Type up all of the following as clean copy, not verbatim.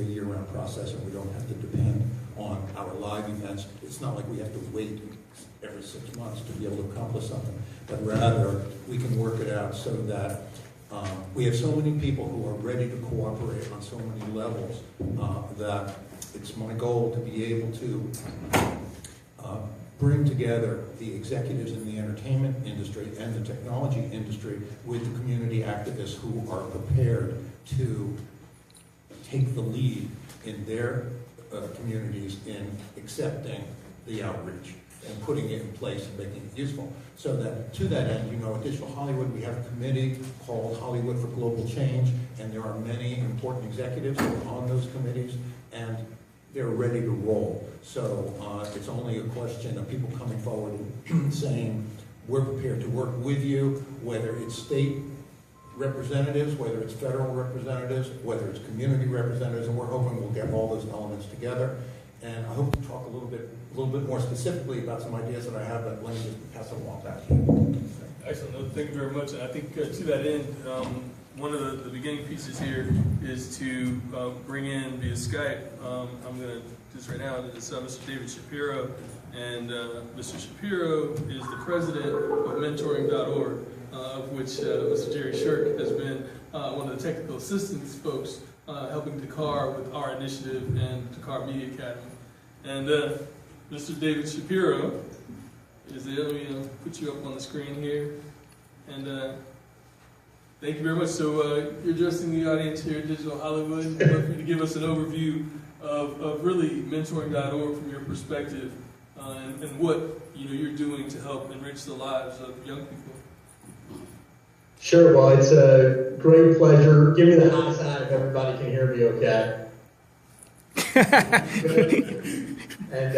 a year-round process, and we don't have to depend on our live events. It's not like we have to wait every 6 months to be able to accomplish something, but rather we can work it out so that we have so many people who are ready to cooperate on so many levels that it's my goal to be able to bring together the executives in the entertainment industry and the technology industry with the community activists who are prepared to take the lead in their communities in accepting the outreach and putting it in place and making it useful. So that to that end, you know, at Digital Hollywood, we have a committee called Hollywood for Global Change, and there are many important executives who are on those committees, and they're ready to roll. So it's only a question of people coming forward and saying, we're prepared to work with you, whether it's state representatives, whether it's federal representatives, whether it's community representatives, and we're hoping we'll get all those elements together. And I hope to talk a little bit more specifically about some ideas that I have, but let me just pass it along back to you. Excellent. No, thank you very much. And I think to that end, one of the beginning pieces here is to bring in via Skype. I'm going to just right now, it's Mr. David Shapiro, and Mr. Shapiro is the president of mentoring.org, of which Mr. Jerry Shirk has been one of the technical assistance folks helping Dakar with our initiative and Dakar Media Academy. And Mr. David Shapiro is there. Let me put you up on the screen here. And thank you very much. So you're addressing the audience here at Digital Hollywood. I'd love for you to give us an overview of really mentoring.org from your perspective and what you're doing to help enrich the lives of young people. Sure. Well, it's a great pleasure. Give me the high side if everybody can hear me okay. And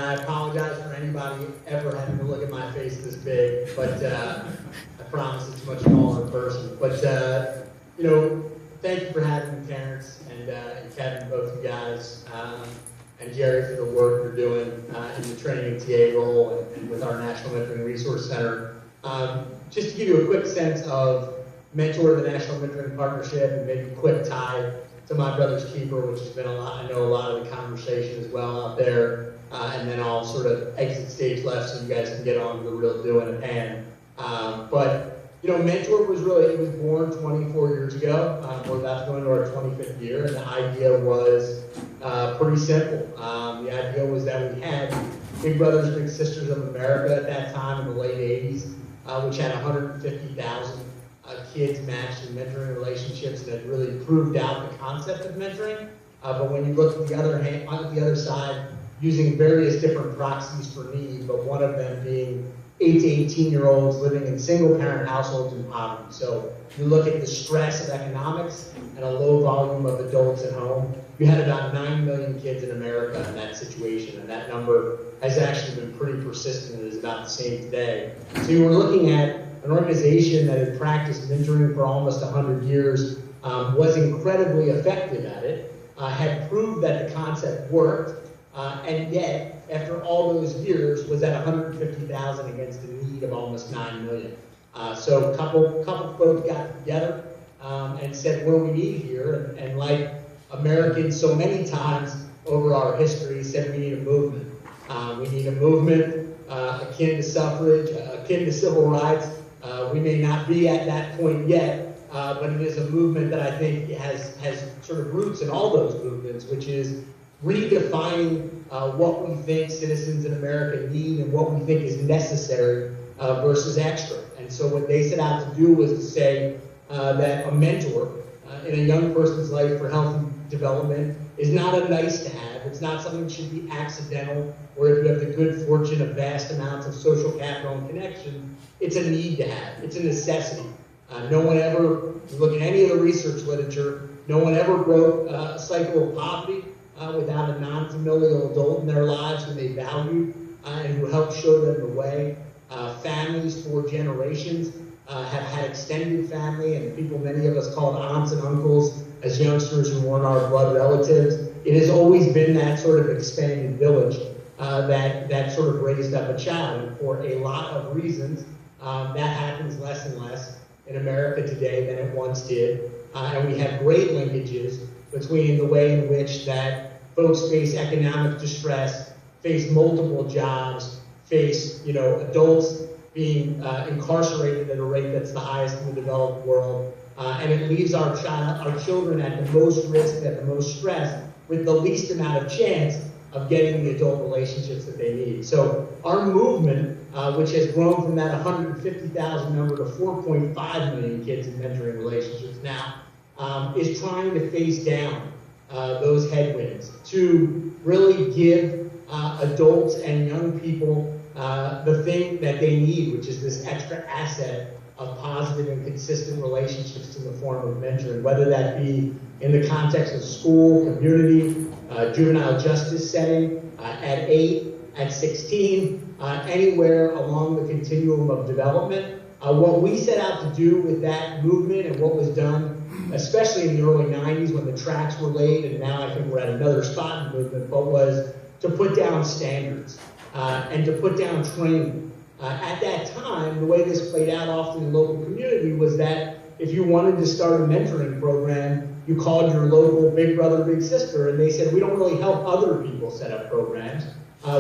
I apologize for anybody ever having to look at my face this big, but I promise it's much smaller in person. But thank you for having me, Terrence and Kevin, both you guys, and Jerry for the work you're doing in the training TA role and with our National Mentoring Resource Center. Just to give you a quick sense of Mentor, the National Mentoring Partnership, and maybe a quick tie to My Brother's Keeper, which has been I know a lot of the conversation as well out there, and then I'll sort of exit stage left so you guys can get on to the real doing at hand. But Mentor was it was born 24 years ago. We're about to go into our 25th year, and the idea was pretty simple. The idea was that we had Big Brothers Big Sisters of America at that time in the late 80s, which had 150,000 kids matched in mentoring relationships, and had really proved out the concept of mentoring. But when you look at the other side, using various different proxies for need, but one of them being 8 to 18-year-olds living in single-parent households in poverty. So you look at the stress of economics and a low volume of adults at home. You had about 9 million kids in America in that situation, and that number has actually been pretty persistent and is about the same today. So you were looking at an organization that had practiced mentoring for almost 100 years, was incredibly effective at it, had proved that the concept worked, and yet, after all those years, was at 150,000 against a need of almost 9 million. So a couple folks got together and said, what do we need here? And like Americans so many times over our history, said we need a movement. We need a movement akin to suffrage, akin to civil rights. We may not be at that point yet, but it is a movement that I think has sort of roots in all those movements, which is redefining what we think citizens in America need and what we think is necessary versus extra. And so what they set out to do was to say that a mentor in a young person's life for healthy development is not a nice to have. It's not something that should be accidental, or if you have the good fortune of vast amounts of social capital and connection, it's a need to have. It's a necessity. No one ever, if you look at any of the research literature, no one ever broke a cycle of poverty without a non-familial adult in their lives who they valued and who helped show them the way. Families for generations have had extended family, and people many of us called aunts and uncles as youngsters who weren't our blood relatives. It has always been that sort of expanded village that sort of raised up a child. And for a lot of reasons, that happens less and less in America today than it once did. And we have great linkages between the way in which that folks face economic distress, face multiple jobs, face, adults being incarcerated at a rate that's the highest in the developed world, and it leaves our children at the most risk, at the most stress, with the least amount of chance of getting the adult relationships that they need. So our movement, which has grown from that 150,000 number to 4.5 million kids in mentoring relationships now, is trying to face down those headwinds to really give adults and young people the thing that they need, which is this extra asset of positive and consistent relationships in the form of mentoring, whether that be in the context of school, community, juvenile justice setting, at 8, at 16, anywhere along the continuum of development. What we set out to do with that movement and what was done, especially in the early 90s when the tracks were laid, and now I think we're at another spot in the movement, but was to put down standards and to put down training. At that time, the way this played out often in local community was that if you wanted to start a mentoring program, you called your local big brother, big sister, and they said, we don't really help other people set up programs.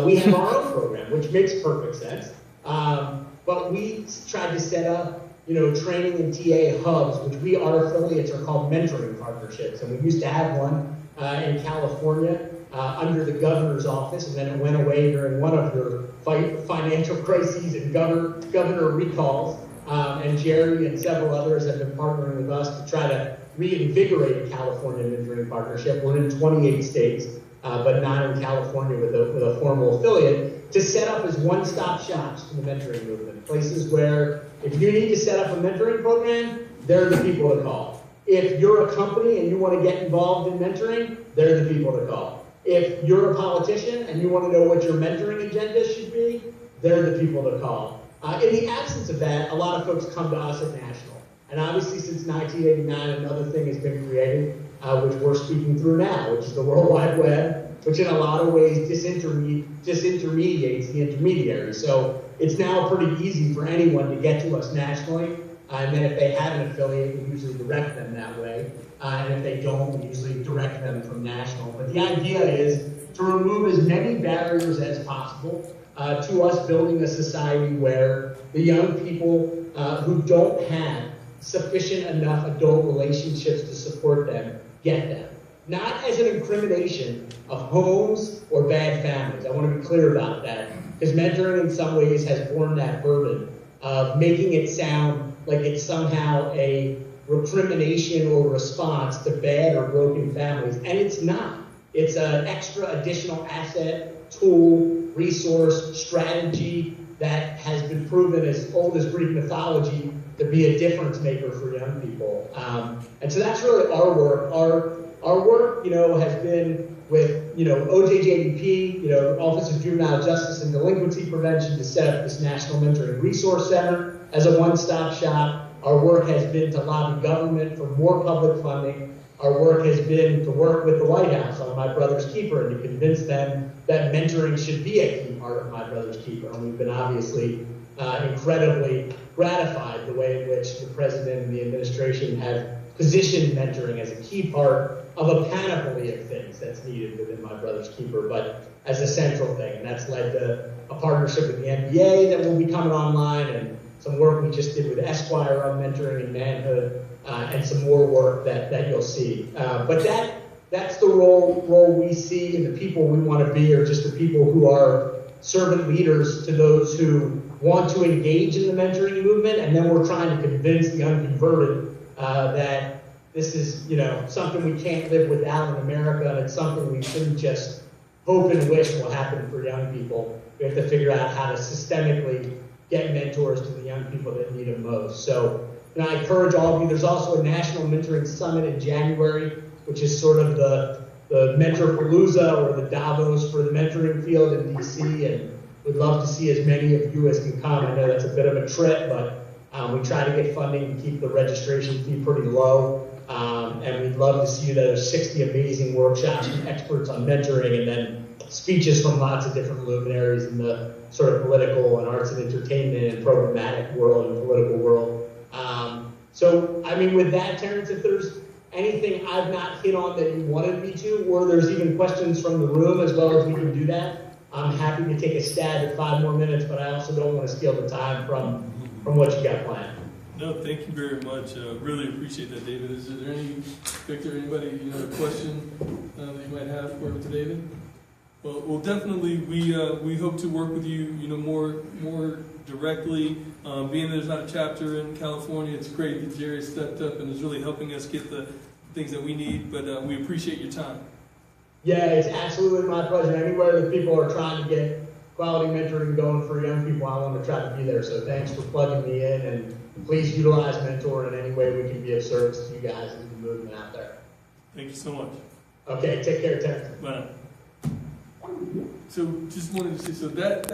We have our own program, which makes perfect sense. But we tried to set up, training and TA hubs, which our affiliates are called mentoring partnerships. And we used to have one in California under the governor's office, and then it went away during one of your financial crises and governor recalls. And Jerry and several others have been partnering with us to try to reinvigorate a California mentoring partnership. We're in 28 states, but not in California with a formal affiliate, to set up as one-stop shops for the mentoring movement. Places where if you need to set up a mentoring program, they're the people to call. If you're a company and you want to get involved in mentoring, they're the people to call. If you're a politician and you want to know what your mentoring agenda should be, they're the people to call. In the absence of that, a lot of folks come to us at national. And obviously since 1989, another thing has been created, which we're speaking through now, which is the World Wide Web, which in a lot of ways disintermediates the intermediary. So it's now pretty easy for anyone to get to us nationally. And then if they have an affiliate, we usually direct them that way. And if they don't, we usually direct them from national. But the idea is to remove as many barriers as possible to us building a society where the young people who don't have sufficient enough adult relationships to support them get them. Not as an incrimination of homes or bad families. I want to be clear about that, because mentoring in some ways has borne that burden of making it sound like it's somehow a recrimination or response to bad or broken families, and it's not. It's an extra additional asset, tool, resource, strategy that has been proven as old as Greek mythology to be a difference maker for young people. And so that's really our work. Our work, has been with, OJJDP, Office of Juvenile Justice and Delinquency Prevention, to set up this National Mentoring Resource Center as a one-stop shop. Our work has been to lobby government for more public funding. Our work has been to work with the White House on My Brother's Keeper and to convince them that mentoring should be a key part of My Brother's Keeper. And we've been obviously incredibly gratified the way in which the president and the administration have positioned mentoring as a key part of a panoply of things that's needed within My Brother's Keeper, but as a central thing. And that's led to a partnership with the MBK that will be coming online, and some work we just did with Esquire on mentoring and manhood, and some more work that you'll see. But that's the role we see, and the people we want to be are just the people who are servant leaders to those who want to engage in the mentoring movement, and then we're trying to convince the unconverted that this is, something we can't live without in America, and it's something we shouldn't just hope and wish will happen for young people. We have to figure out how to systemically get mentors to the young people that need them most. So, I encourage all of you. There's also a National Mentoring Summit in January, which is sort of the Mentorpalooza or the Davos for the mentoring field in DC, and we'd love to see as many of you as can come. I know that's a bit of a trip, but we try to get funding to keep the registration fee pretty low. And we'd love to see you. There's 60 amazing workshops from experts on mentoring, and then speeches from lots of different luminaries in the sort of political and arts and entertainment and programmatic world and political world. So, with that, Terrence, if there's anything I've not hit on that you wanted me to, or there's even questions from the room as well as we can do that, I'm happy to take a stab at 5 more minutes, but I also don't want to steal the time from what you got planned. No, thank you very much. Really appreciate that, David. Is there any, Victor, anybody, a question that you might have for David? Well, definitely, we hope to work with you, more directly. Being there's not a chapter in California, it's great that Jerry stepped up and is really helping us get the things that we need. But we appreciate your time. Yeah, it's absolutely my pleasure. Anywhere that people are trying to get quality mentoring going for young people, I want to try to be there. So thanks for plugging me in, and please utilize Mentor in any way we can be of service to you guys in the movement out there. Thank you so much. Okay, take care, Terrence. Bye. So just wanted to say, so that